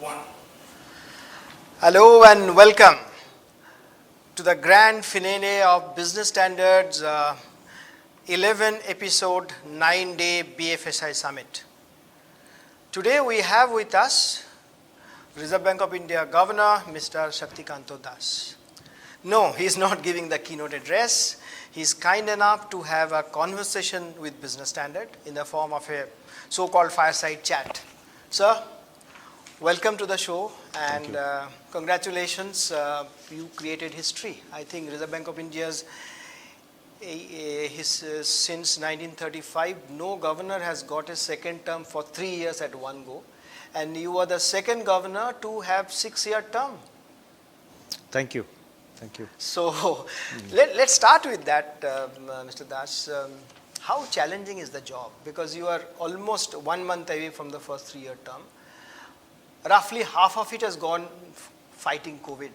One. Hello and welcome to the grand finale of Business Standards 11 episode 9-day BFSI Summit. Today we have with us Reserve Bank of India Governor Mr. Shaktikanto Das. No, he is not giving the keynote address. He is kind enough to have a conversation with Business Standard in the form of a so-called fireside chat. Sir, welcome to the show and congratulations, you created history. I think Reserve Bank of India's since 1935, no governor has got a second term for 3 years at one go, and you are the second governor to have 6-year term. Thank you. Thank you. So let's start with that, Mr. Das. How challenging is the job? Because you are almost 1 month away from the first 3-year term. Roughly half of it has gone fighting COVID.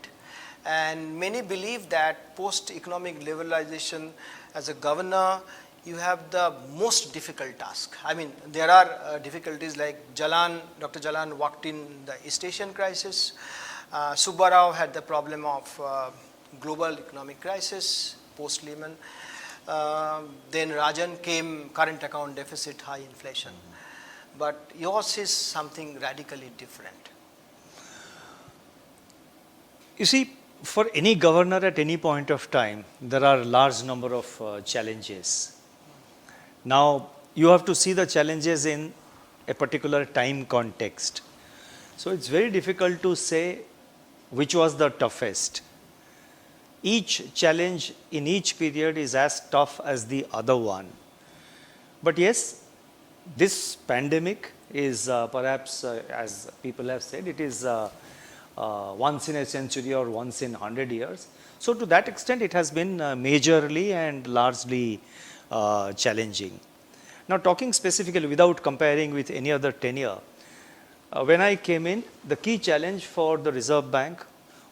And many believe that post-economic liberalization as a governor, you have the most difficult task. I mean, there are difficulties like Dr. Jalan walked in the East Asian crisis. Subba Rao had the problem of global economic crisis, post-Lehman. Then Rajan came, current account deficit, high inflation. But yours is something radically different. You see, for any governor at any point of time, there are a large number of challenges. Now, you have to see the challenges in a particular time context. So it's very difficult to say which was the toughest. Each challenge in each period is as tough as the other one. But yes, this pandemic is perhaps, as people have said, it is once in a century or once in 100 years. So to that extent, it has been majorly and largely challenging. Now, talking specifically without comparing with any other tenure, when I came in, the key challenge for the Reserve Bank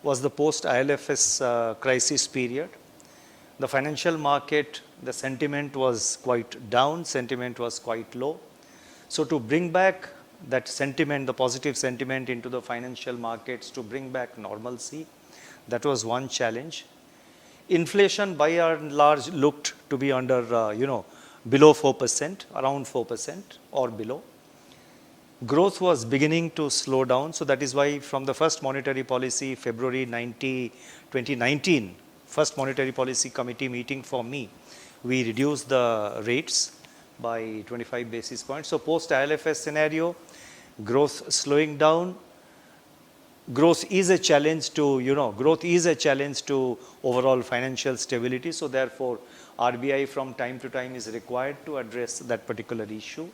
was the post-ILFS crisis period. The financial market, the sentiment was quite down, sentiment was quite low. So to bring back that sentiment, the positive sentiment into the financial markets, to bring back normalcy, that was one challenge. Inflation by and large looked to be under, below 4%, around 4% or below. Growth was beginning to slow down. So that is why from the first monetary policy, February 2019, first monetary policy committee meeting for me, we reduced the rates by 25 basis points. So post ILFS scenario, growth slowing down. Growth is a challenge to, overall financial stability. So therefore, RBI from time to time is required to address that particular issue.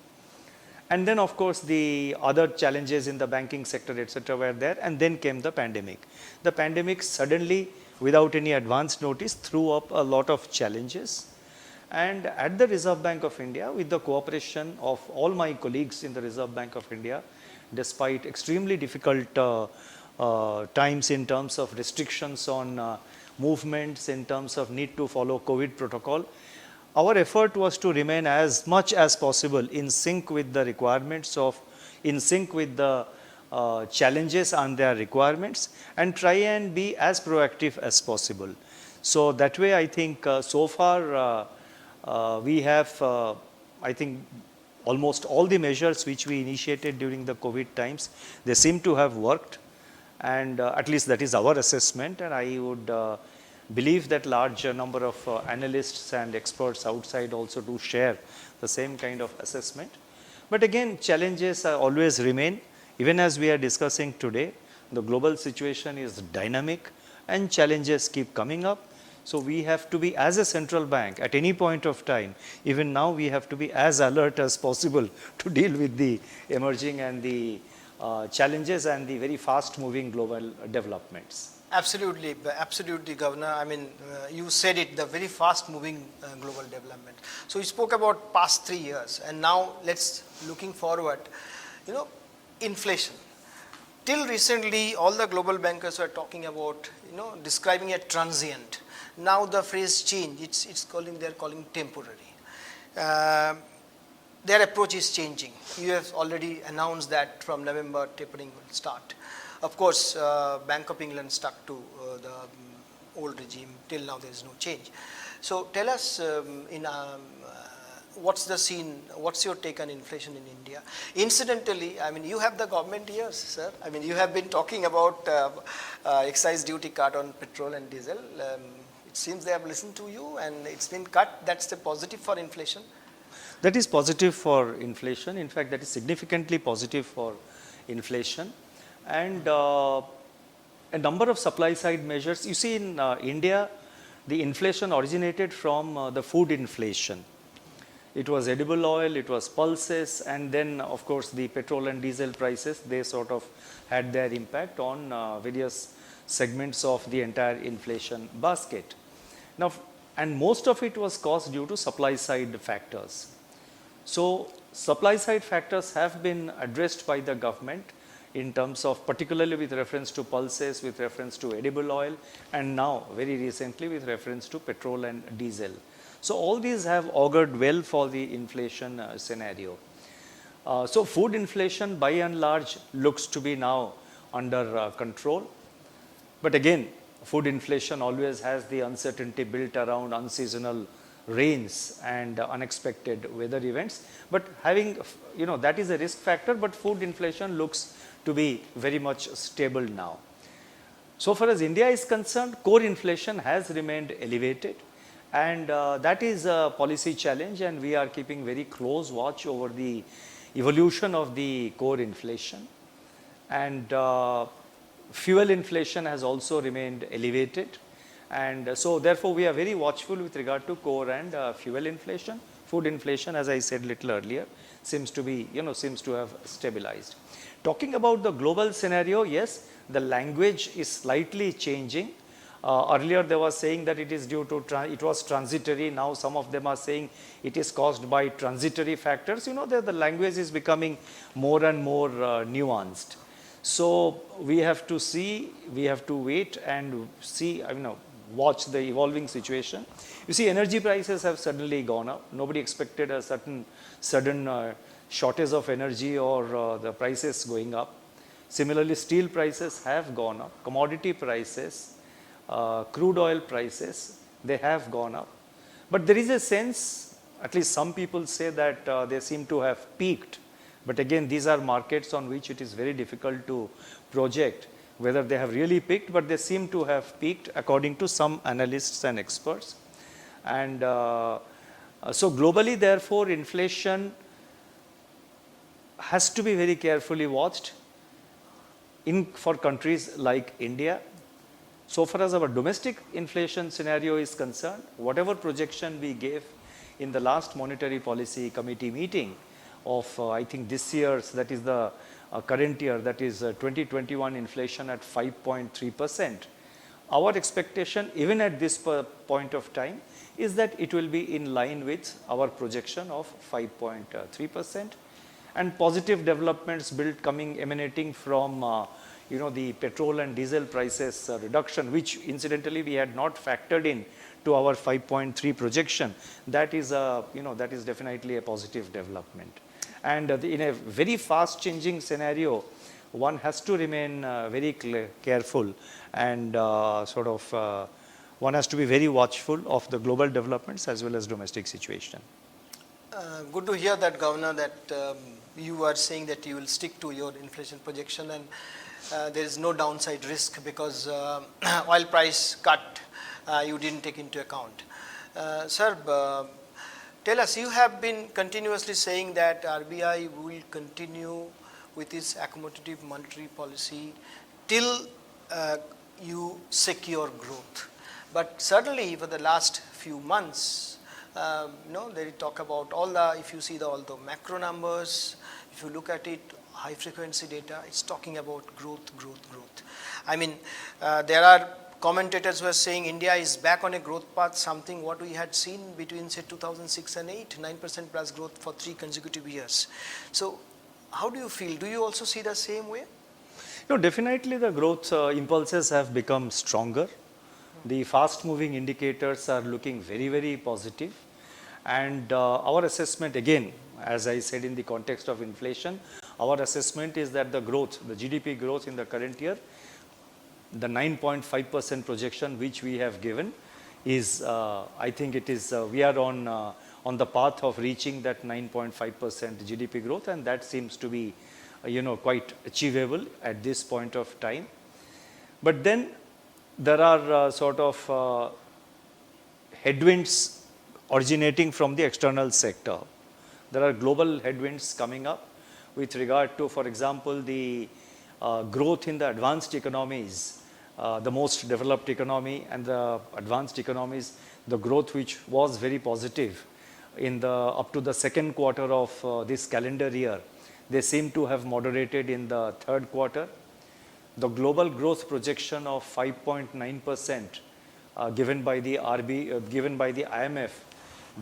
And then, of course, the other challenges in the banking sector, etc., were there. And then came the pandemic. The pandemic suddenly, without any advance notice, threw up a lot of challenges. And at the Reserve Bank of India, with the cooperation of all my colleagues in the Reserve Bank of India, despite extremely difficult times in terms of restrictions on movements, in terms of need to follow COVID protocol, our effort was to remain as much as possible in sync with the requirements in sync with the challenges and their requirements, and try and be as proactive as possible. So that way, I think so far we have, I think, almost all the measures which we initiated during the COVID times, they seem to have worked, and at least that is our assessment, and I would believe that large number of analysts and experts outside also do share the same kind of assessment. But again, challenges always remain. Even as we are discussing today, the global situation is dynamic and challenges keep coming up. So we have to be, as a central bank, at any point of time, even now we have to be as alert as possible to deal with the emerging and the challenges and the very fast moving global developments. Absolutely, absolutely, Governor. I mean, you said it, the very fast-moving global development. So you spoke about past 3 years, and now let's looking forward. Inflation. Till recently, all the global bankers were talking about, describing a transient. Now the phrase change. They're calling temporary. their approach is changing. You have already announced that from November tapering will start. Of course, Bank of England stuck to the old regime. Till now there is no change. So tell us what's the scene, what's your take on inflation in India? Incidentally, I mean, you have the government ears, sir. I mean, you have been talking about excise duty cut on petrol and diesel. It seems they have listened to you and it's been cut. That's the positive for inflation. That is positive for inflation. In fact, that is significantly positive for inflation. And a number of supply side measures. You see, in India, the inflation originated from the food inflation. It was edible oil, it was pulses, and then, of course, the petrol and diesel prices, they sort of had their impact on various segments of the entire inflation basket. Now, and most of it was caused due to supply side factors. So, supply side factors have been addressed by the government in terms of, particularly with reference to pulses, with reference to edible oil, and now very recently with reference to petrol and diesel. So, all these have augured well for the inflation scenario. So, food inflation by and large looks to be now under control. But again, food inflation always has the uncertainty built around unseasonal rains and unexpected weather events. But having, that is a risk factor, but food inflation looks to be very much stable now. So far as India is concerned, core inflation has remained elevated, and that is a policy challenge, and we are keeping very close watch over the evolution of the core inflation. And fuel inflation has also remained elevated, and so therefore we are very watchful with regard to core and fuel inflation. Food inflation, as I said little earlier, seems to be, seems to have stabilized. Talking about the global scenario, yes, the language is slightly changing. Earlier they were saying that it is due to, it was transitory. Now some of them are saying it is caused by transitory factors. The language is becoming more and more nuanced. So we have to see, we have to wait and see, watch the evolving situation. You see, energy prices have suddenly gone up. Nobody expected a sudden shortage of energy or the prices going up. Similarly, steel prices have gone up. Commodity prices, crude oil prices, they have gone up. But there is a sense, at least some people say that they seem to have peaked. But again, these are markets on which it is very difficult to project whether they have really peaked, but they seem to have peaked according to some analysts and experts. And so globally, therefore, inflation has to be very carefully watched for countries like India. So far as our domestic inflation scenario is concerned, whatever projection we gave in the last monetary policy committee meeting of I think this year's, that is the current year, that is 2021 inflation at 5.3%. Our expectation even at this point of time is that it will be in line with our projection of 5.3%, and positive developments emanating from the petrol and diesel prices reduction, which incidentally we had not factored in to our 5.3 projection. That is that is definitely a positive development. And in a very fast changing scenario, one has to remain very careful and one has to be very watchful of the global developments as well as domestic situation. Good to hear that, Governor, that you are saying that you will stick to your inflation projection and there is no downside risk because oil price cut you didn't take into account. Sir, tell us, you have been continuously saying that RBI will continue with its accommodative monetary policy till you secure growth. But certainly for the last few months, they talk about if you see all the macro numbers, if you look at it, high frequency data, it's talking about growth. I mean, there are commentators who are saying India is back on a growth path, something what we had seen between say 2006 and 8, 9% plus growth for 3 consecutive years. So how do you feel? Do you also see the same way? No, definitely the growth impulses have become stronger. The fast moving indicators are looking very, very positive. And our assessment again, as I said in the context of inflation, our assessment is that the growth, the GDP growth in the current year, the 9.5% projection which we have given is, I think it is, we are on the path of reaching that 9.5% GDP growth, and that seems to be, quite achievable at this point of time. But then there are sort of headwinds originating from the external sector. There are global headwinds coming up with regard to, for example, the growth in the advanced economies, the most developed economy and the advanced economies, the growth which was very positive in the up to the second quarter of this calendar year, they seem to have moderated in the third quarter. The global growth projection of 5.9% given by the given by the IMF,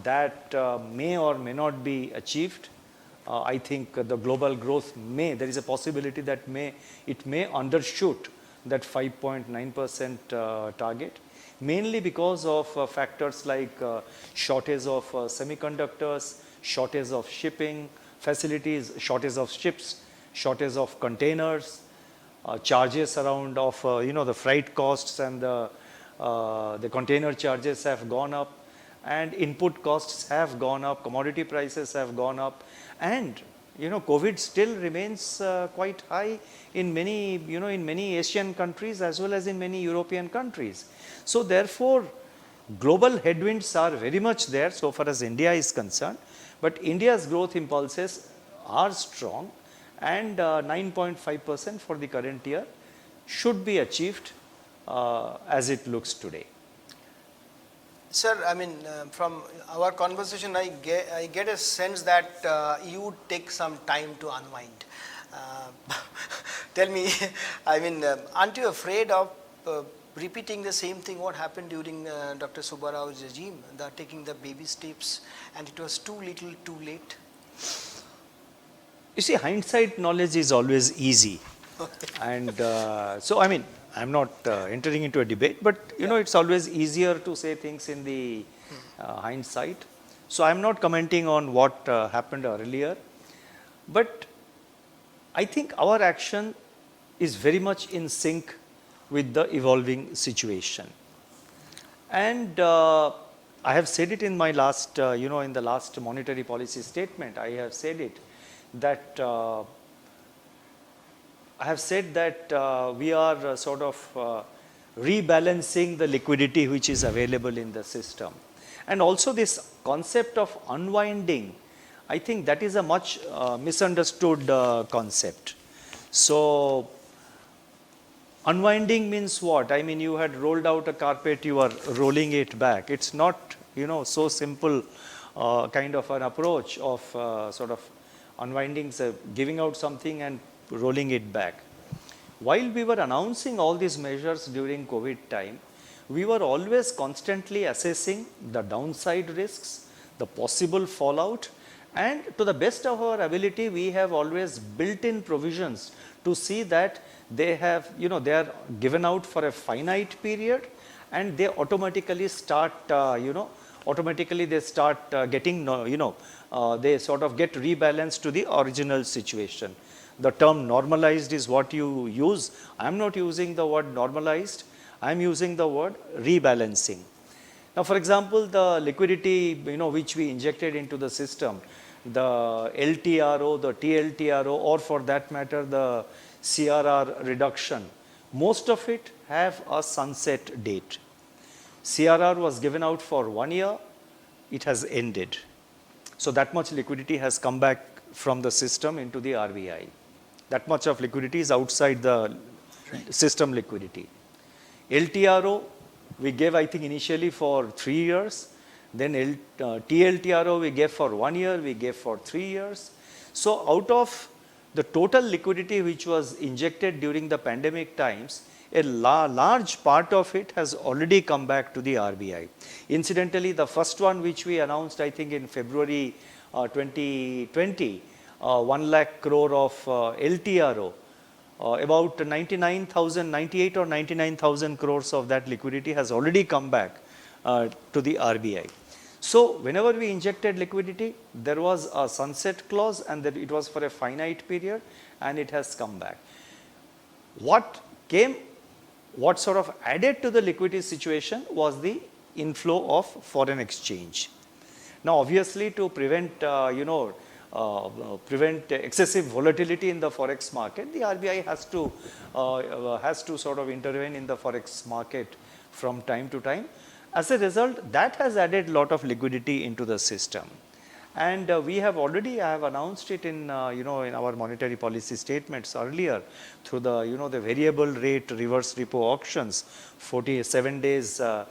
that may or may not be achieved. I think the global growth there is a possibility that it may undershoot that 5.9% target, mainly because of factors like shortage of semiconductors, shortage of shipping facilities, shortage of ships, shortage of containers, charges around of the freight costs and the container charges have gone up, and input costs have gone up, commodity prices have gone up, and COVID still remains quite high in many in many Asian countries as well as in many European countries. So therefore, global headwinds are very much there so far as India is concerned, but India's growth impulses are strong, and 9.5% for the current year should be achieved as it looks today. Sir, I mean, from our conversation, I get a sense that you would take some time to unwind. Tell me, I mean, aren't you afraid of repeating the same thing what happened during Dr. Subbarao's regime, taking the baby steps, and it was too little, too late? You see, hindsight knowledge is always easy. And so, I mean, I'm not entering into a debate, but it's always easier to say things in the hindsight. So I'm not commenting on what happened earlier, but I think our action is very much in sync with the evolving situation. And I have said it in my last, in the last monetary policy statement, I have said it that we are sort of rebalancing the liquidity which is available in the system. And also this concept of unwinding, I think that is a much misunderstood concept. So unwinding means what? I mean, you had rolled out a carpet, you are rolling it back. It's not, so simple kind of an approach of sort of unwinding, giving out something and rolling it back. While we were announcing all these measures during COVID time, we were always constantly assessing the downside risks, the possible fallout, and to the best of our ability, we have always built in provisions to see that they have, they are given out for a finite period, and they automatically start, they start getting, they sort of get rebalanced to the original situation. The term normalized is what you use. I am not using the word normalized. I am using the word rebalancing. Now, for example, the liquidity, which we injected into the system, the LTRO, the TLTRO, or for that matter, the CRR reduction, most of it have a sunset date. CRR was given out for 1 year. It has ended. So that much liquidity has come back from the system into the RBI. That much of liquidity is outside the system liquidity. LTRO, we gave, I think, initially for 3 years. Then TLTRO, we gave for 1 year, we gave for 3 years. So out of the total liquidity which was injected during the pandemic times, a large part of it has already come back to the RBI. Incidentally, the first one which we announced, I think in February 2020, 1 lakh crore of LTRO, about 98 or 99,000 crores of that liquidity has already come back to the RBI. So whenever we injected liquidity, there was a sunset clause, and that it was for a finite period, and it has come back. What sort of added to the liquidity situation was the inflow of foreign exchange. Now, obviously, to prevent prevent excessive volatility in the forex market, the RBI has to sort of intervene in the forex market from time to time. As a result, that has added lot of liquidity into the system. And I have announced it in in our monetary policy statements earlier through the the variable rate reverse repo auctions, 47 days the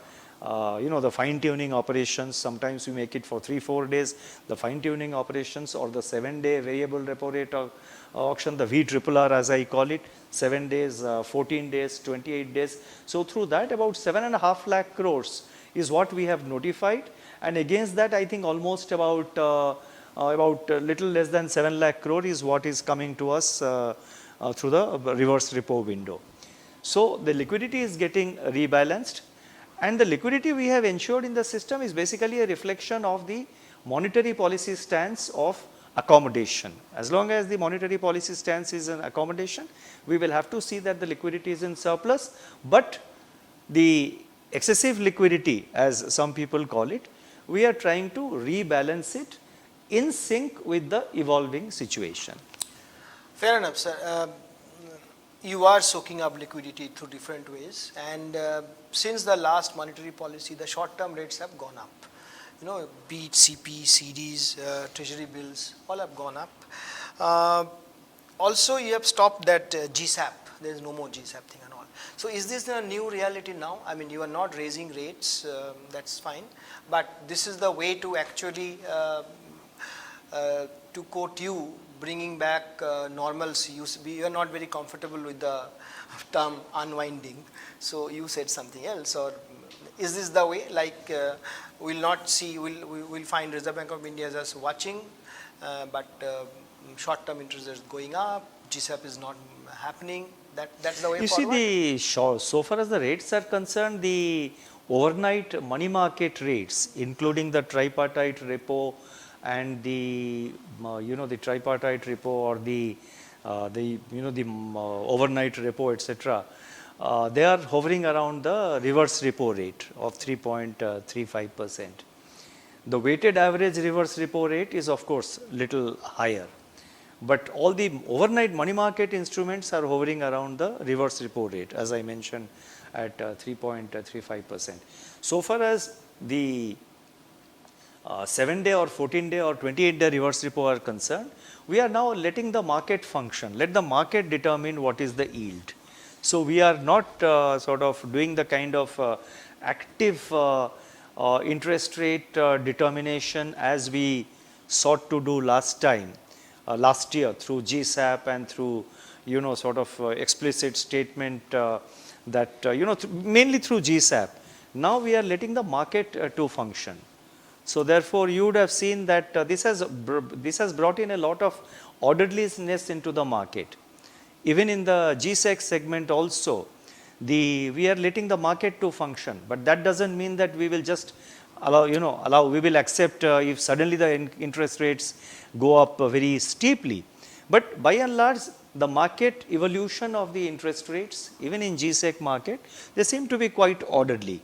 fine tuning operations. Sometimes we make it for 3-4 days, the fine tuning operations, or the 7-day variable repo rate auction, the VRRR as I call it, 7 days, 14 days, 28 days. So through that, about 7.5 lakh crores is what we have notified, and against that I think almost about little less than 7 lakh crore is what is coming to us through the reverse repo window. So the liquidity is getting rebalanced, and the liquidity we have ensured in the system is basically a reflection of the monetary policy stance of accommodation. As long as the monetary policy stance is an accommodation, we will have to see that the liquidity is in surplus, but the excessive liquidity, as some people call it, we are trying to rebalance it in sync with the evolving situation. Fair enough, sir. You are soaking up liquidity through different ways, and since the last monetary policy, the short-term rates have gone up. Be it CP, CDs, treasury bills, all have gone up. Also, you have stopped that GSAP. There is no more GSAP thing and all. So, is this a new reality now? I mean, you are not raising rates, that's fine, but this is the way to actually, to quote you, bringing back normalcy. You are not very comfortable with the term unwinding, so you said something else. Or is this the way? Like we'll not see, we'll find Reserve Bank of India just watching, but short-term interest is going up, GSAP is not happening. That's the way you forward? See, so far as the rates are concerned, the overnight money market rates, including the tripartite repo and the the tripartite repo, or the overnight repo, etc. They are hovering around the reverse repo rate of 3.35%. The weighted average reverse repo rate is of course little higher, but all the overnight money market instruments are hovering around the reverse repo rate, as I mentioned, at 3.35%. So far as the 7-day or 14-day or 28-day reverse repo are concerned, we are now letting the market function, let the market determine what is the yield. So we are not sort of doing the kind of active interest rate determination as we sought to do last year through GSAP and through sort of explicit statement that mainly through GSAP. Now we are letting the market to function. So therefore, you would have seen that this has brought in a lot of orderliness into the market. Even in the GSEC segment also, we are letting the market to function, but that doesn't mean that we will just we will accept if suddenly the interest rates go up very steeply. But by and large, the market evolution of the interest rates, even in GSEC market, they seem to be quite orderly.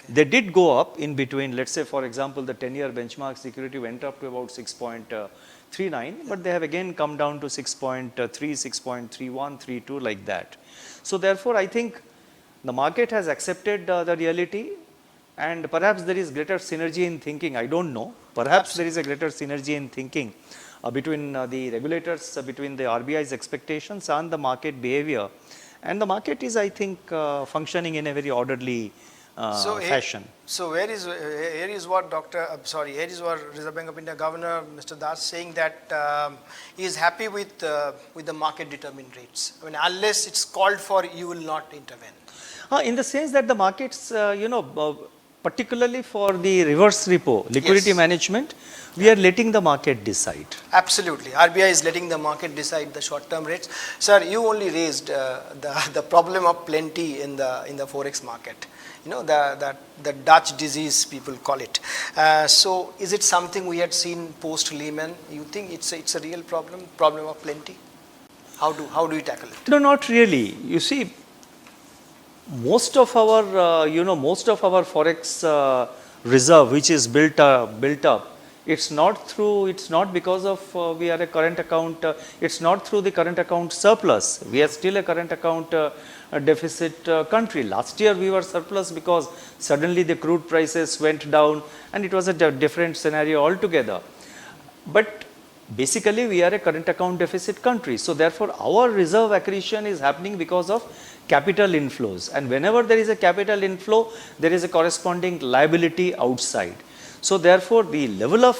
They did go up in between. Let's say, for example, the 10-year benchmark security went up to about 6.39, but they have again come down to 6.3, 6.31, 32, like that. So therefore, I think the market has accepted the reality, and perhaps there is greater synergy in thinking. I don't know. Perhaps there is a greater synergy in thinking between the regulators, between the RBI's expectations and the market behavior. And the market is, I think, functioning in a very orderly fashion. So here is what Reserve Bank of India Governor Mr. Das saying, that he is happy with the market determined rates. I mean, unless it's called for, you will not intervene. In the sense that the markets, particularly for the reverse repo liquidity management, we are letting the market decide. Absolutely. RBI is letting the market decide the short-term rates. Sir, you only raised the problem of plenty in the forex market. the Dutch disease people call it. So is it something we had seen post Lehman? You think it's a real problem of plenty? How do you tackle it? No, not really. You see, most of our forex reserve, which is built up, it's not because of we are a current account. It's not through the current account surplus. We are still a current account deficit country. Last year we were surplus because suddenly the crude prices went down, and it was a different scenario altogether. But basically we are a current account deficit country. So therefore our reserve accretion is happening because of capital inflows, and whenever there is a capital inflow, there is a corresponding liability outside. So therefore the level of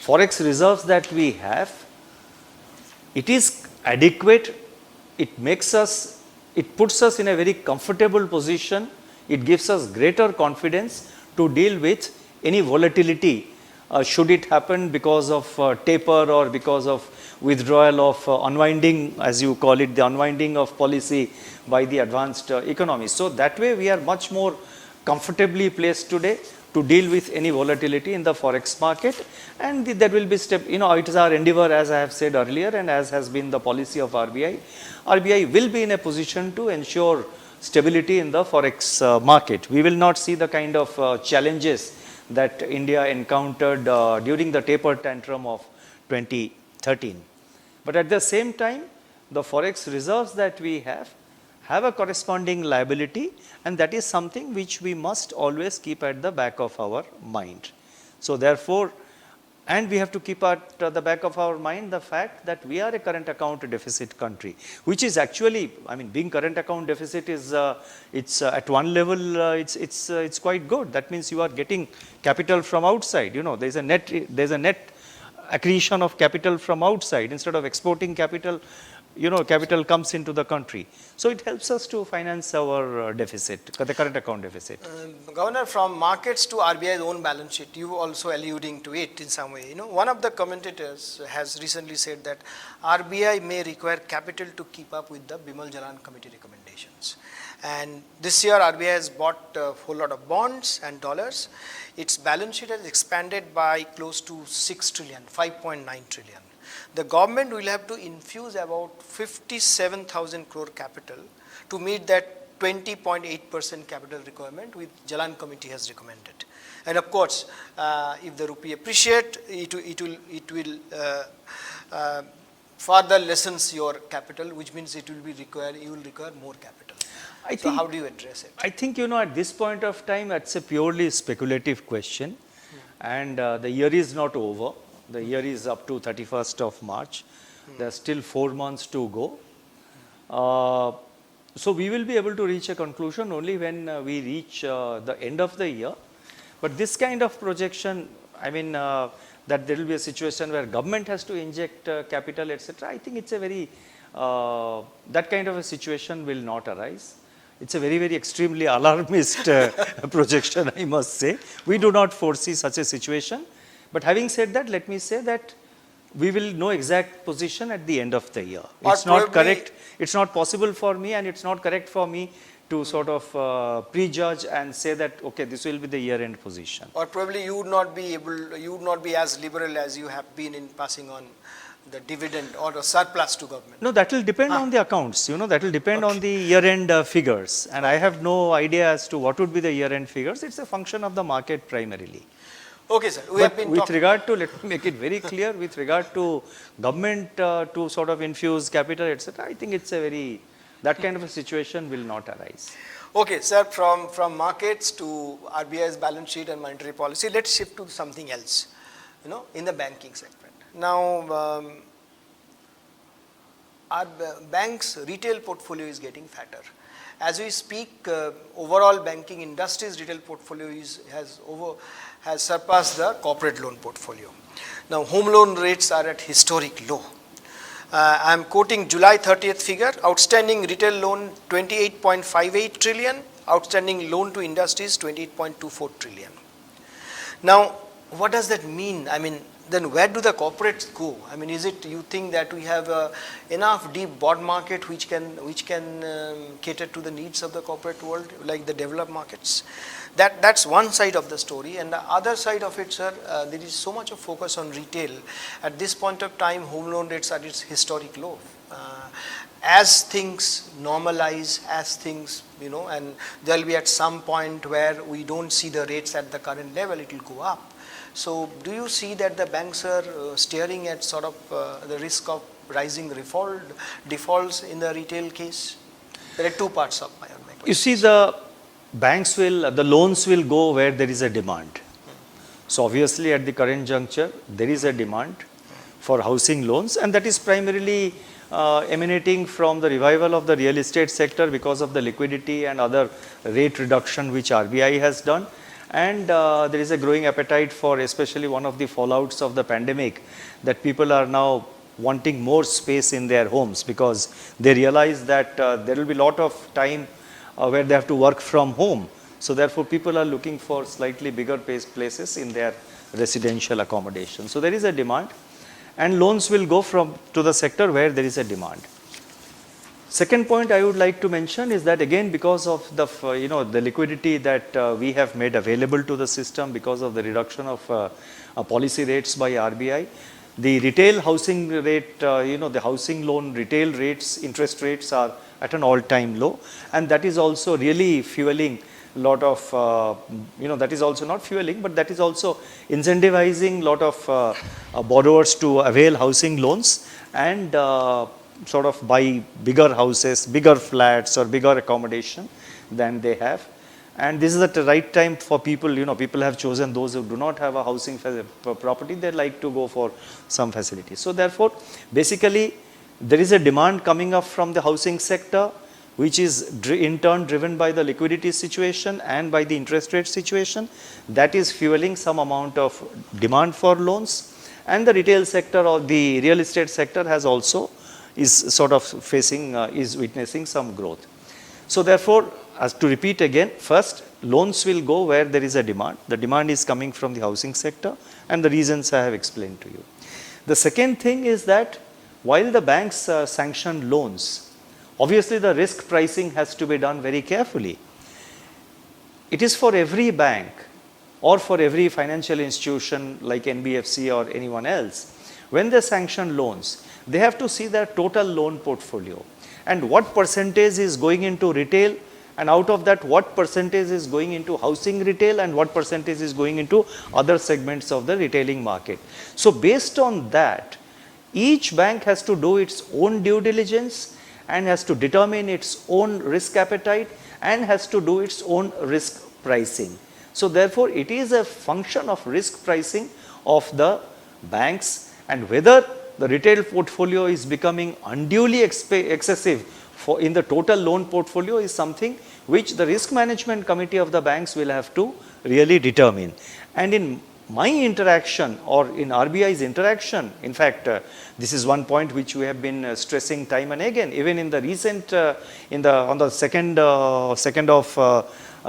forex reserves that we have, it is adequate. It puts us in a very comfortable position. It gives us greater confidence to deal with any volatility should it happen because of taper or because of withdrawal of unwinding, as you call it, the unwinding of policy by the advanced economies. So that way we are much more comfortably placed today to deal with any volatility in the forex market, and there will be it is our endeavor, as I have said earlier, and as has been the policy of RBI. RBI will be in a position to ensure stability in the forex market. We will not see the kind of challenges that India encountered during the taper tantrum of 2013. But at the same time, the forex reserves that we have a corresponding liability, and that is something which we must always keep at the back of our mind. So therefore, and we have to keep at the back of our mind the fact that we are a current account deficit country, which is actually, being current account deficit is, it's at one level, it's quite good. That means you are getting capital from outside. There's a net accretion of capital from outside. Instead of exporting capital, capital comes into the country. So it helps us to finance our deficit, the current account deficit. Governor, from markets to RBI's own balance sheet, you also alluding to it in some way. One of the commentators has recently said that RBI may require capital to keep up with the Bimal Jalan committee recommendations. And this year RBI has bought a whole lot of bonds and dollars. Its balance sheet has expanded by close to 6 trillion, 5.9 trillion. The government will have to infuse about 57,000 crore capital to meet that 20.8% capital requirement which Jalan committee has recommended. And of course, if the rupee appreciate, it will further lessens your capital, which means you will require more capital. So how do you address it? I think, at this point of time, that's a purely speculative question, and the year is not over. The year is up to 31st of March. There's still 4 months to go. So we will be able to reach a conclusion only when we reach the end of the year. But this kind of projection, that there will be a situation where government has to inject capital, etc. I think it's a very, that kind of a situation will not arise. It's a very, very extremely alarmist projection, I must say. We do not foresee such a situation. But having said that, let me say that we will know exact position at the end of the year. It's not correct. It's not possible for me, and it's not correct for me to sort of prejudge and say that, okay, this will be the year-end position. Or probably you would not be as liberal as you have been in passing on the dividend or the surplus to government. No, that will depend on the accounts. That will depend on the year-end figures, and I have no idea as to what would be the year-end figures. It's a function of the market primarily. Okay, sir. With regard to, let me make it very clear, with regard to government to sort of infuse capital, etc., I think it's that kind of a situation will not arise. Okay, sir, from markets to RBI's balance sheet and monetary policy, let's shift to something else, in the banking segment. Now, our bank's retail portfolio is getting fatter. As we speak, overall banking industry's retail portfolio has surpassed the corporate loan portfolio. Now, home loan rates are at historic low. I am quoting July 30th figure, outstanding retail loan 28.58 trillion, outstanding loan to industries 28.24 trillion. Now, what does that mean? then where do the corporates go? I mean, is it you think that we have enough deep bond market which can cater to the needs of the corporate world, like the developed markets? That's one side of the story, and the other side of it, sir, there is so much of focus on retail. At this point of time, home loan rates are at its historic low. As things normalize, as things, and there will be at some point where we don't see the rates at the current level, it will go up. So do you see that the banks are staring at sort of the risk of rising defaults in the retail case? There are two parts of my question. You see, the loans will go where there is a demand. So obviously at the current juncture, there is a demand for housing loans, and that is primarily emanating from the revival of the real estate sector because of the liquidity and other rate reduction which RBI has done. And there is a growing appetite for, especially one of the fallouts of the pandemic, that people are now wanting more space in their homes because they realize that there will be a lot of time where they have to work from home. So therefore people are looking for slightly bigger places in their residential accommodation. So there is a demand, and loans will go to the sector where there is a demand. Second point I would like to mention is that, again, because of the the liquidity that we have made available to the system because of the reduction of policy rates by RBI, the retail housing rate, the housing loan retail rates, interest rates are at an all-time low, and that is also really fueling a lot of, that is also not fueling, but that is also incentivizing a lot of borrowers to avail housing loans and sort of buy bigger houses, bigger flats or bigger accommodation than they have. And this is the right time for people, people have chosen those who do not have a housing property, they like to go for some facilities. So therefore, basically, there is a demand coming up from the housing sector, which is in turn driven by the liquidity situation and by the interest rate situation. That is fueling some amount of demand for loans. And the retail sector or the real estate sector has also is sort of is witnessing some growth. So therefore, as to repeat again, first, loans will go where there is a demand. The demand is coming from the housing sector, and the reasons I have explained to you. The second thing is that while the banks sanction loans, obviously the risk pricing has to be done very carefully. It is for every bank or for every financial institution like NBFC or anyone else. When they sanction loans, they have to see their total loan portfolio and what percentage is going into retail, and out of that what percentage is going into housing retail and what percentage is going into other segments of the retailing market. So based on that, each bank has to do its own due diligence and has to determine its own risk appetite and has to do its own risk pricing. So therefore, it is a function of risk pricing of the banks, and whether the retail portfolio is becoming unduly excessive in the total loan portfolio is something which the risk management committee of the banks will have to really determine. And in my interaction or in RBI's interaction, in fact, this is one point which we have been stressing time and again, even in the recent, on the 2nd of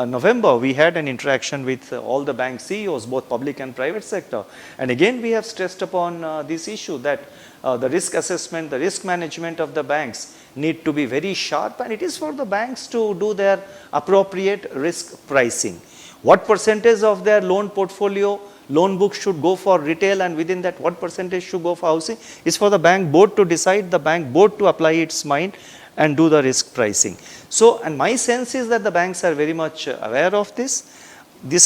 November, we had an interaction with all the bank CEOs, both public and private sector. And again, we have stressed upon this issue that the risk assessment, the risk management of the banks need to be very sharp, and it is for the banks to do their appropriate risk pricing. What percentage of their loan portfolio, loan book should go for retail, and within that what percentage should go for housing is for the bank board to decide, the bank board to apply its mind and do the risk pricing. So, and my sense is that the banks are very much aware of this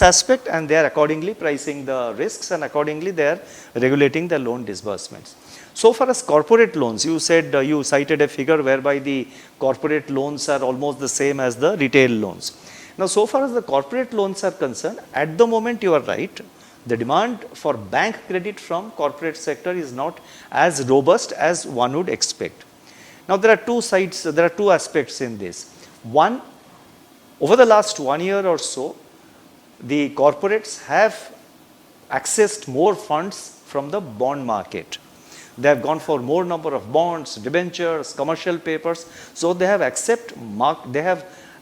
aspect, and they are accordingly pricing the risks and accordingly they are regulating the loan disbursements. So far as corporate loans, you said you cited a figure whereby the corporate loans are almost the same as the retail loans. Now, so far as the corporate loans are concerned, at the moment you are right, the demand for bank credit from corporate sector is not as robust as one would expect. Now, there are two sides, there are two aspects in this. One, over the last 1 year or so, the corporates have accessed more funds from the bond market. They have gone for more number of bonds, debentures, commercial papers. So they have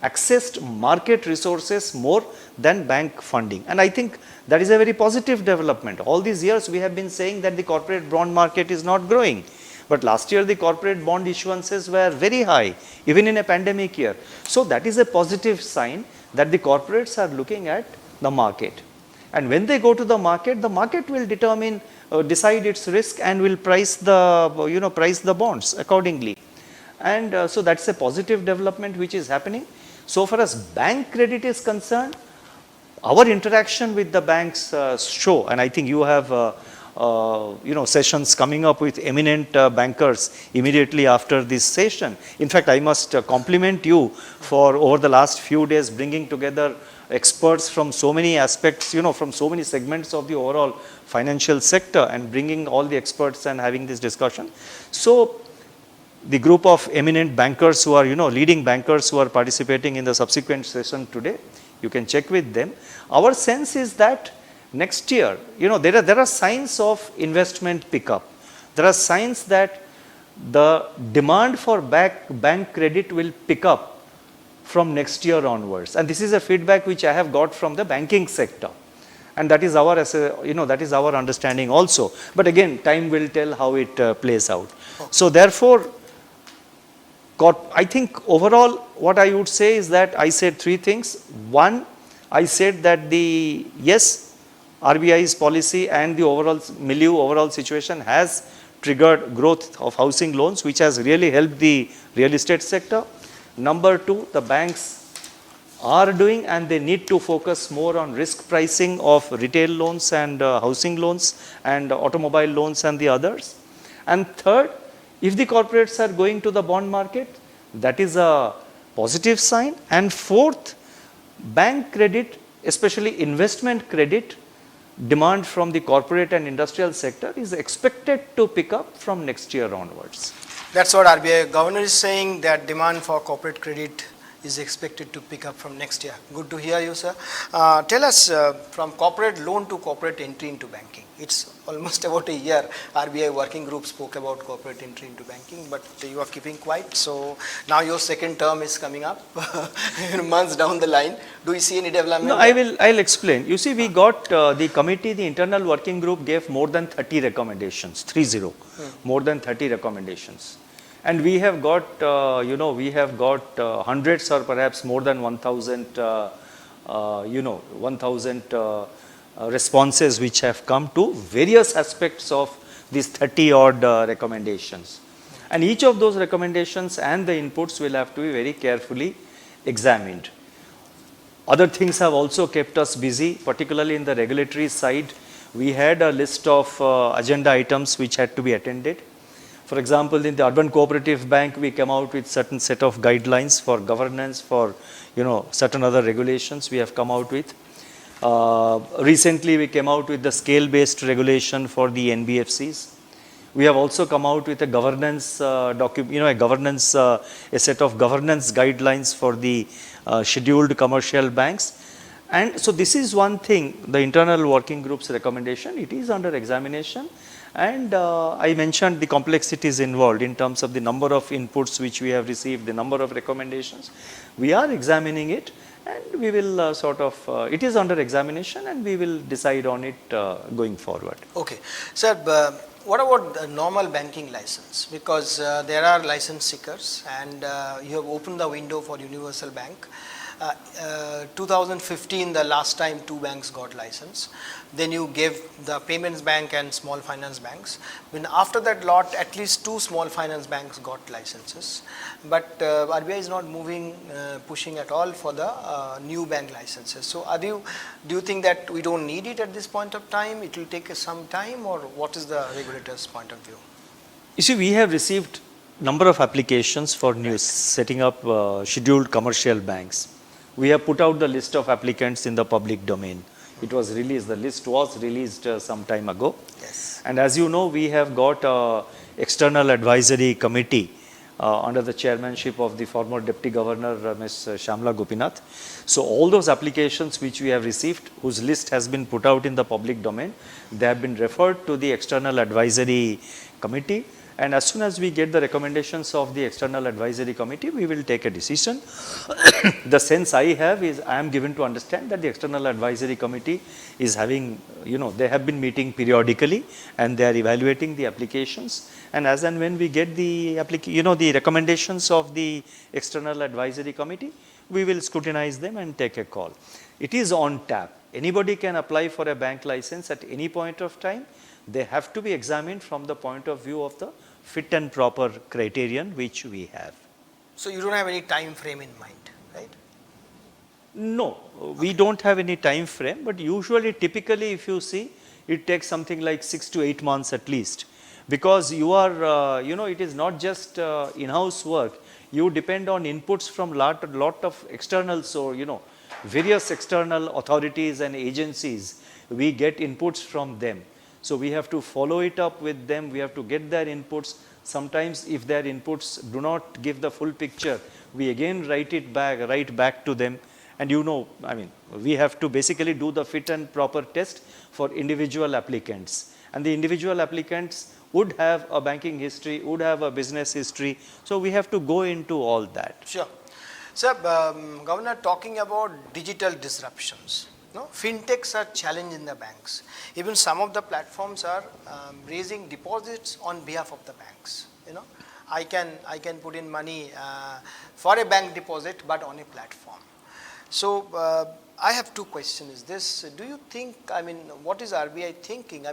accessed market resources more than bank funding. And I think that is a very positive development. All these years we have been saying that the corporate bond market is not growing. But last year the corporate bond issuances were very high, even in a pandemic year. So that is a positive sign that the corporates are looking at the market. And when they go to the market will determine, decide its risk and will price the, price the bonds accordingly. And so that's a positive development which is happening. So far as bank credit is concerned, our interaction with the banks show, and I think you have sessions coming up with eminent bankers immediately after this session. In fact, I must compliment you for over the last few days bringing together experts from so many aspects, from so many segments of the overall financial sector, and bringing all the experts and having this discussion. So the group of eminent bankers who are, leading bankers who are participating in the subsequent session today, you can check with them. Our sense is that next year, there are signs of investment pickup. There are signs that the demand for bank credit will pick up from next year onwards. And this is a feedback which I have got from the banking sector. And that is our, that is our understanding also. But again, time will tell how it plays out. Okay. So therefore, I think overall what I would say is that I said three things. One, I said that RBI's policy and the overall situation has triggered growth of housing loans, which has really helped the real estate sector. Number two, the banks are doing and they need to focus more on risk pricing of retail loans and housing loans and automobile loans and the others. And third, if the corporates are going to the bond market, that is a positive sign. And fourth, bank credit, especially investment credit, demand from the corporate and industrial sector is expected to pick up from next year onwards. That's what RBI governor is saying, that demand for corporate credit is expected to pick up from next year. Good to hear you, sir. Tell us, from corporate loan to corporate entry into banking. It's almost about a year RBI working group spoke about corporate entry into banking, but you are keeping quiet. So now your second term is coming up, months down the line. Do you see any development? No, I'll explain. You see, we got the committee, the internal working group gave more than 30 recommendations, more than 30 recommendations. And we have got, hundreds or perhaps more than 1,000, 1,000 responses which have come to various aspects of these 30 odd recommendations. And each of those recommendations and the inputs will have to be very carefully examined. Other things have also kept us busy, particularly in the regulatory side. We had a list of agenda items which had to be attended. For example, in the Urban Cooperative Bank, we came out with certain set of guidelines for governance, for certain other regulations we have come out with. Recently, we came out with the scale-based regulation for the NBFCs. We have also come out with a governance a set of governance guidelines for the scheduled commercial banks. And so this is one thing, the internal working group's recommendation. It is under examination. And I mentioned the complexities involved in terms of the number of inputs which we have received, the number of recommendations. We are examining it, and we will it is under examination, and we will decide on it going forward. Okay. Sir, what about the normal banking license? Because there are license seekers, and you have opened the window for universal bank. 2015, the last time 2 banks got license. Then you gave the payments bank and small finance banks. When after that lot, at least 2 small finance banks got licenses. But RBI is not moving, pushing at all for the new bank licenses. So do you think that we don't need it at this point of time? It will take some time, or what is the regulator's point of view? You see, we have received number of applications for setting up scheduled commercial banks. We have put out the list of applicants in the public domain. It was released, the list was released some time ago. Yes. And as you know, we have got an external advisory committee under the chairmanship of the former Deputy Governor, Ms. Shyamala Gopinath. So all those applications which we have received, whose list has been put out in the public domain, they have been referred to the external advisory committee. And as soon as we get the recommendations of the external advisory committee, we will take a decision. The sense I have is I am given to understand that the external advisory committee is having, they have been meeting periodically and they are evaluating the applications. And as and when we get the the recommendations of the external advisory committee, we will scrutinize them and take a call. It is on tap. Anybody can apply for a bank license at any point of time. They have to be examined from the point of view of the fit and proper criterion which we have. So you don't have any time frame in mind, right? No, we don't have any time frame, but usually, typically, if you see, it takes something like 6 to 8 months at least, because you are, it is not just in-house work. You depend on inputs from lot of external, various external authorities and agencies. We get inputs from them. So we have to follow it up with them. We have to get their inputs. Sometimes if their inputs do not give the full picture, we again write back to them. And we have to basically do the fit and proper test for individual applicants. And the individual applicants would have a banking history, would have a business history. So we have to go into all that. Sure. Sir, Governor, talking about digital disruptions. No, fintechs are challenging the banks. Even some of the platforms are raising deposits on behalf of the banks. I can put in money for a bank deposit, but on a platform. So I have two questions. Do you think? What is RBI thinking?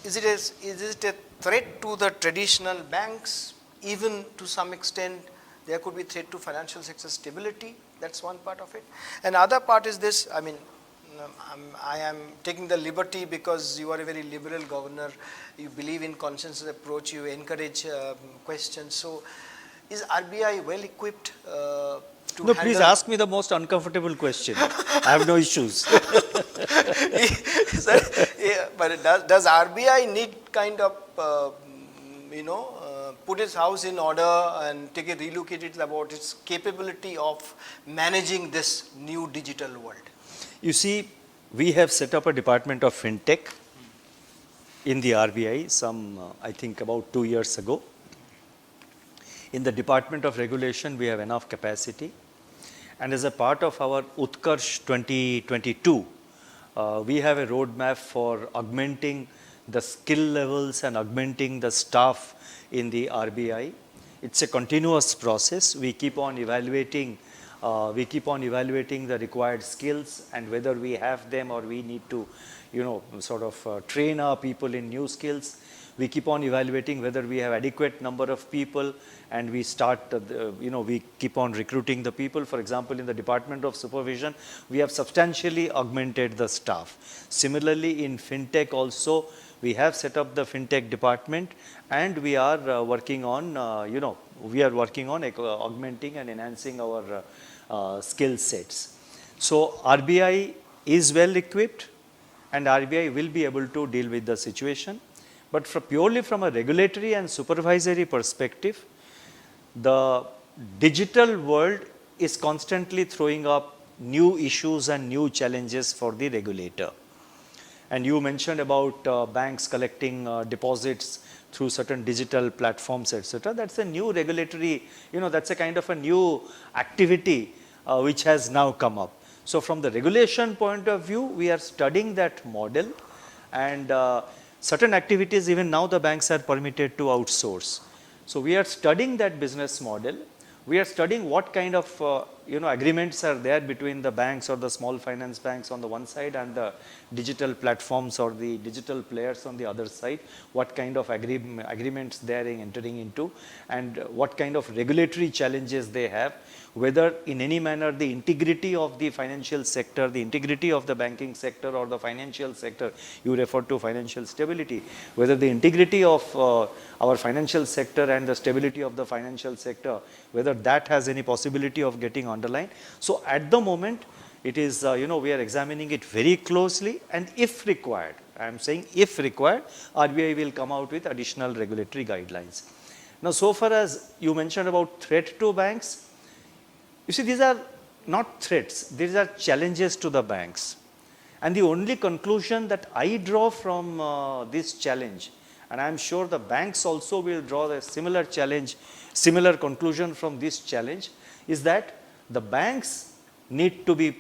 Is it a threat to the traditional banks? Even to some extent, there could be threat to financial sector stability. That's one part of it. And other part is this, I am taking the liberty because you are a very liberal governor, you believe in consensus approach, you encourage questions. So is RBI well equipped to No, please ask me the most uncomfortable question. I have no issues. Sir, but does RBI need kind of, put its house in order and relocate it about its capability of managing this new digital world? You see, we have set up a department of fintech in the RBI I think about 2 years ago. In the Department of Regulation, we have enough capacity. And as a part of our Utkarsh 2022, we have a roadmap for augmenting the skill levels and augmenting the staff in the RBI. It's a continuous process. We keep on evaluating the required skills and whether we have them or we need to, train our people in new skills. We keep on evaluating whether we have adequate number of people, and we we keep on recruiting the people. For example, in the Department of Supervision, we have substantially augmented the staff. Similarly, in fintech also, we have set up the fintech department, and we are working on, augmenting and enhancing our skill sets. So RBI is well equipped, and RBI will be able to deal with the situation. But purely from a regulatory and supervisory perspective, the digital world is constantly throwing up new issues and new challenges for the regulator. And you mentioned about banks collecting deposits through certain digital platforms, etc. That's a new regulatory, that's a kind of a new activity which has now come up. So from the regulation point of view, we are studying that model, and certain activities even now the banks are permitted to outsource. So we are studying that business model. We are studying what kind of agreements are there between the banks or the small finance banks on the one side and the digital platforms or the digital players on the other side, what kind of agreements they are entering into, and what kind of regulatory challenges they have, whether in any manner the integrity of the financial sector, the integrity of the banking sector or the financial sector, you refer to financial stability, whether the integrity of our financial sector and the stability of the financial sector, whether that has any possibility of getting underlined. So at the moment, it is, we are examining it very closely, and if required, I am saying if required, RBI will come out with additional regulatory guidelines. Now, so far as you mentioned about threat to banks, you see, these are not threats, these are challenges to the banks. And the only conclusion that I draw from this challenge, and I am sure the banks also will draw a similar challenge, similar conclusion from this challenge, is that the banks need to be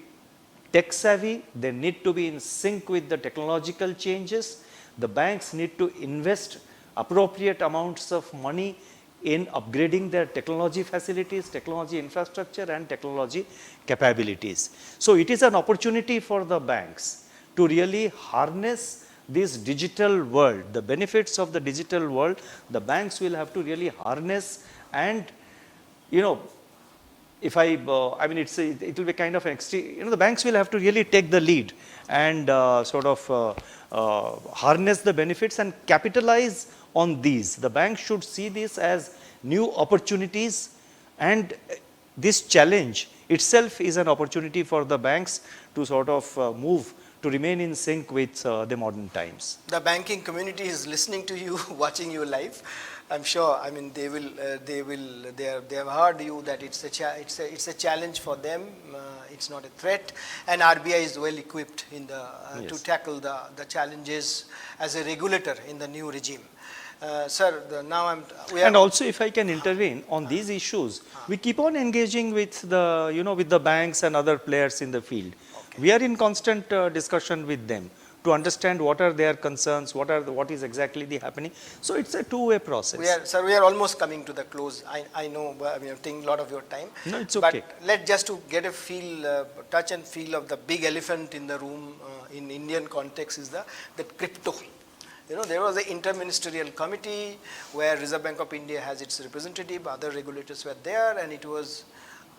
tech savvy, they need to be in sync with the technological changes. The banks need to invest appropriate amounts of money in upgrading their technology facilities, technology infrastructure and technology capabilities. So it is an opportunity for the banks to really harness this digital world, the benefits of the digital world. The banks will have to really harness, and if I mean, it will be kind of an extreme, the banks will have to really take the lead and harness the benefits and capitalize on these. The bank should see this as new opportunities, and this challenge itself is an opportunity for the banks to move, to remain in sync with the modern times. The banking community is listening to you, watching you live. I'm sure. I mean, they have heard you that it's a challenge for them. It's not a threat, and RBI is well equipped in to tackle the challenges as a regulator in the new regime. Sir, and also, if I can intervene on these issues, we keep on engaging with the banks and other players in the field. Okay. We are in constant discussion with them to understand what are their concerns, what is exactly happening. So it's a two-way process. We are almost coming to the close. I know we are taking a lot of your time. No, it's okay. But let's just to get a feel, touch and feel of the big elephant in the room in Indian context is the crypto. There was an interministerial committee where Reserve Bank of India has its representative, other regulators were there, and it was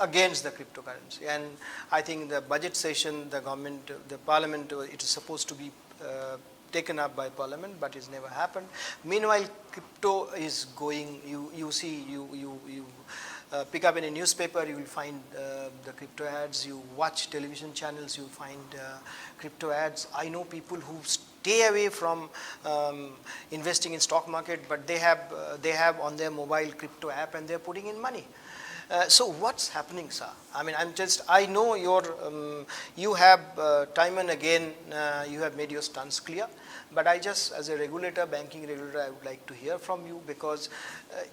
against the cryptocurrency. And I think the budget session, the government, the parliament, it is supposed to be taken up by parliament, but it's never happened. Meanwhile, crypto is going, you see, you pick up in a newspaper, you will find the crypto ads. You watch television channels, you find crypto ads. I know people who stay away from investing in stock market, but they have on their mobile crypto app and they're putting in money. So what's happening, sir? I mean, I know you have time and again, you have made your stance clear, but I just, as a regulator, banking regulator, I would like to hear from you, because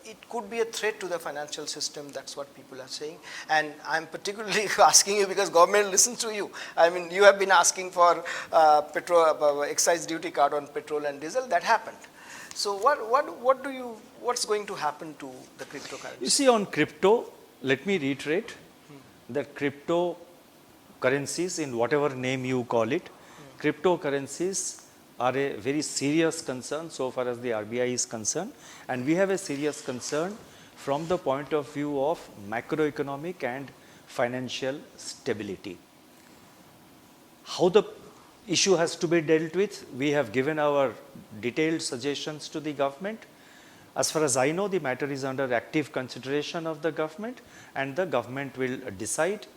it could be a threat to the financial system. That's what people are saying. And I'm particularly asking you because government listens to you. I mean, you have been asking for excise duty cut on petrol and diesel. That happened. So what's going to happen to the cryptocurrency? You see, on crypto, let me reiterate that cryptocurrencies, in whatever name you call it, cryptocurrencies are a very serious concern so far as the RBI is concerned, and we have a serious concern from the point of view of macroeconomic and financial stability. How the issue has to be dealt with, we have given our detailed suggestions to the government. As far as I know, the matter is under active consideration of the government, and the government will decide.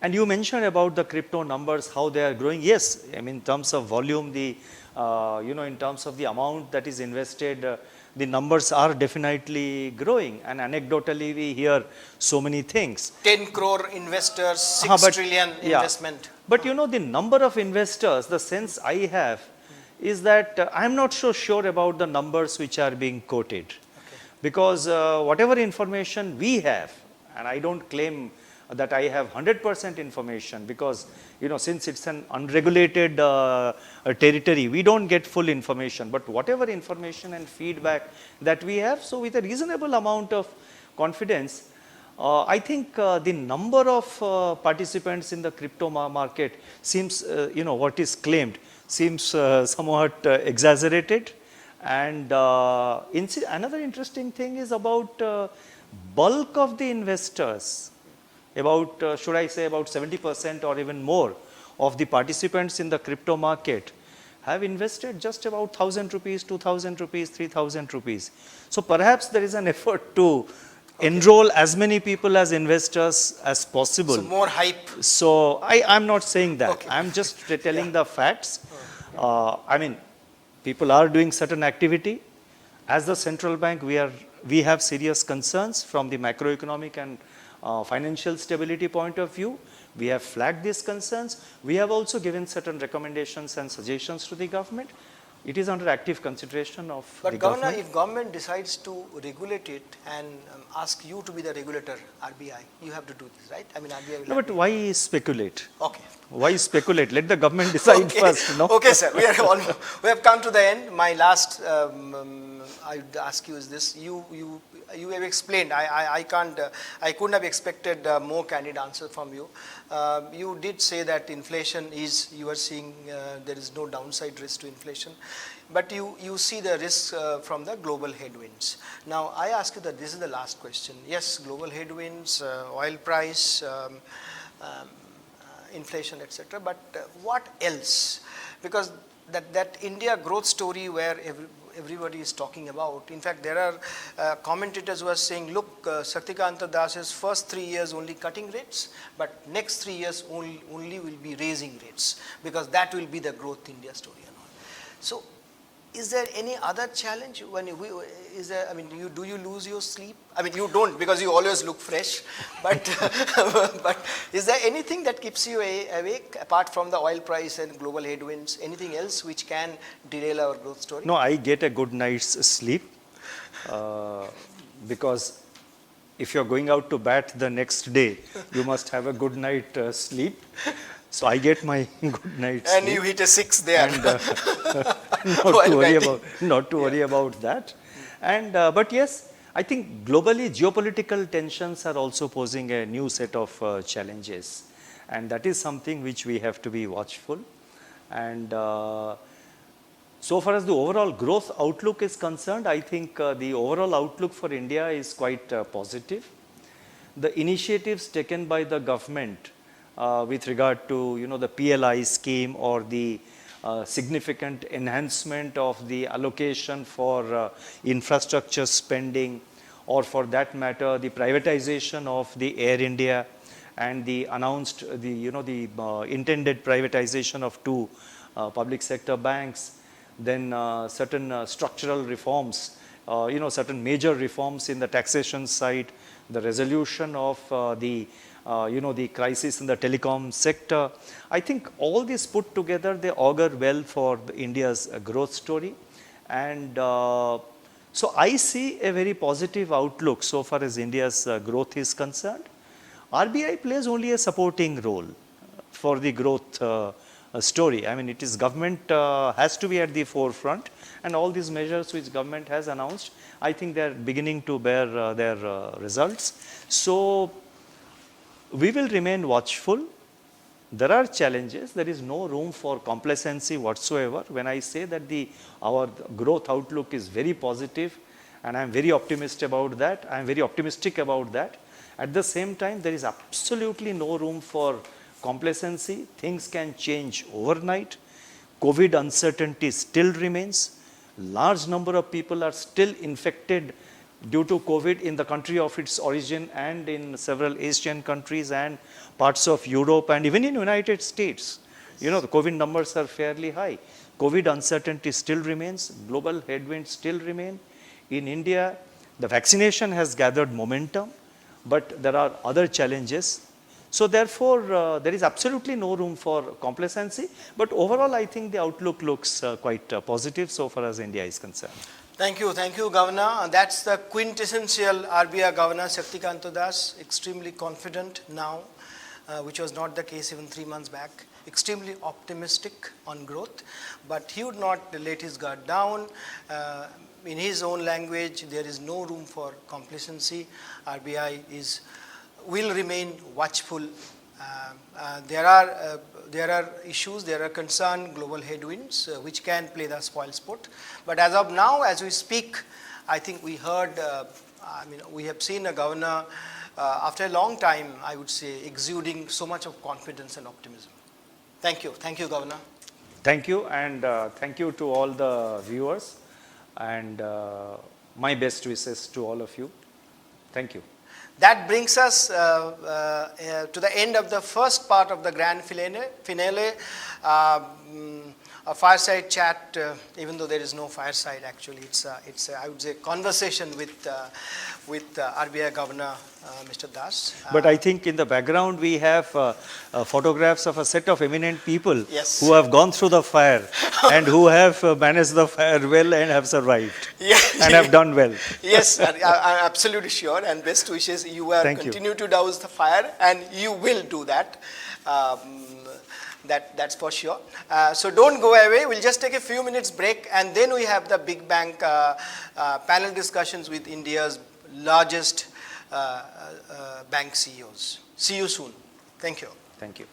And you mentioned about the crypto numbers, how they are growing. Yes, I mean, in terms of volume, in terms of the amount that is invested, the numbers are definitely growing. And anecdotally, we hear so many things. 10 crore investors, 6 trillion investment. But the number of investors, the sense I have is that I'm not so sure about the numbers which are being quoted. Okay. Because whatever information we have, and I don't claim that I have 100% information, because since it's an unregulated territory, we don't get full information. But whatever information and feedback that we have, so with a reasonable amount of confidence, I think the number of participants in the crypto market seems, what is claimed seems somewhat exaggerated. And another interesting thing is about bulk of the investors. About, should I say, about 70% or even more of the participants in the crypto market have invested just about 1,000 rupees, 2,000 rupees, 3,000 rupees. So perhaps there is an effort to enroll as many people as investors as possible. So more hype. So I'm not saying that. Okay. I'm just telling the facts. I mean, people are doing certain activity. As the central bank, we have serious concerns from the macroeconomic and financial stability point of view. We have flagged these concerns. We have also given certain recommendations and suggestions to the government. it is under active consideration of But the Governor, government. if government decides to regulate it and ask you to be the regulator, RBI, you have to do this, right? I mean, RBI will No, have but to- why speculate? Okay. Why speculate? Let the government decide Okay. first, no? Okay, sir. We have come to the end. My last, I would ask you is this: you have explained. I can't. I couldn't have expected more candid answer from you. You did say that inflation is. You are seeing there is no downside risk to inflation, but you see the risks from the global headwinds. Now I ask you that this is the last question. Yes, global headwinds, oil price. Inflation, etc. But what else? Because that India growth story where everybody is talking about. In fact, there are commentators who are saying, look, Shaktikanta Das's first 3 years only cutting rates, but next 3 years only will be raising rates, because that will be the growth India story and all. So, is there any other challenge when is there? I mean, do you lose your sleep? I mean, you don't, because you always look fresh. But but is there anything that keeps you awake apart from the oil price and global headwinds? Anything else which can derail our growth story? No, I get a good night's sleep because if you're going out to bat the next day, you must have a good night sleep. So I get my good night's And sleep. you hit a 6 there. And While not to worry about that. And but yes, I think globally geopolitical tensions are also posing a new set of challenges, and that is something which we have to be watchful. And so far as the overall growth outlook is concerned, I think the overall outlook for India is quite positive. The initiatives taken by the government with regard to the PLI scheme or the significant enhancement of the allocation for infrastructure spending, or for that matter the privatization of the Air India and the announced the intended privatization of two public sector banks, then certain structural reforms, certain major reforms in the taxation side, the resolution of the crisis in the telecom sector. I think all these put together, they augur well for India's growth story. And so I see a very positive outlook so far as India's growth is concerned. RBI plays only a supporting role for the growth story. I mean, it is government has to be at the forefront, and all these measures which government has announced, I think they are beginning to bear their results. So we will remain watchful. There are challenges. There is no room for complacency whatsoever. When I say that our growth outlook is very positive, and I am very optimistic about that. I am very optimistic about that. At the same time, there is absolutely no room for complacency. Things can change overnight. COVID uncertainty still remains. Large number of people are still infected due to COVID in the country of its origin and in several Asian countries and parts of Europe and even in United States. The COVID numbers are fairly high. COVID uncertainty still remains. Global headwinds still remain. In India, the vaccination has gathered momentum, but there are other challenges. So therefore, there is absolutely no room for complacency. But overall, I think the outlook looks quite positive so far as India is concerned. Thank you, Governor. That's the quintessential RBI Governor, Shaktikanta Das, extremely confident now, which was not the case even 3 months back. Extremely optimistic on growth, but he would not let his guard down. In his own language, there is no room for complacency. RBI will remain watchful. There are issues, there are concern, global headwinds, which can play the spoil sport. But as of now, as we speak, I think we heard, we have seen a governor, after a long time, I would say, exuding so much of confidence and optimism. Thank you, Governor. Thank you, and thank you to all the viewers, and my best wishes to all of you. Thank you. That brings us to the end of the first part of the grand finale. a fireside chat, even though there is no fireside actually. It's a, I would say, conversation with RBI Governor Mr. Das. But I think in the background we have photographs of a set of eminent people Yes. who have gone through the fire and who have managed the fire well and have survived Yeah. and have done well. Yes, I'm absolutely sure, and best wishes. You will Thank you. continue to douse the fire, and you will do that. That's for sure. So don't go away. We'll just take a few minutes break, and then we have the big bank panel discussions with India's largest bank CEOs. See you soon. Thank you. Thank you.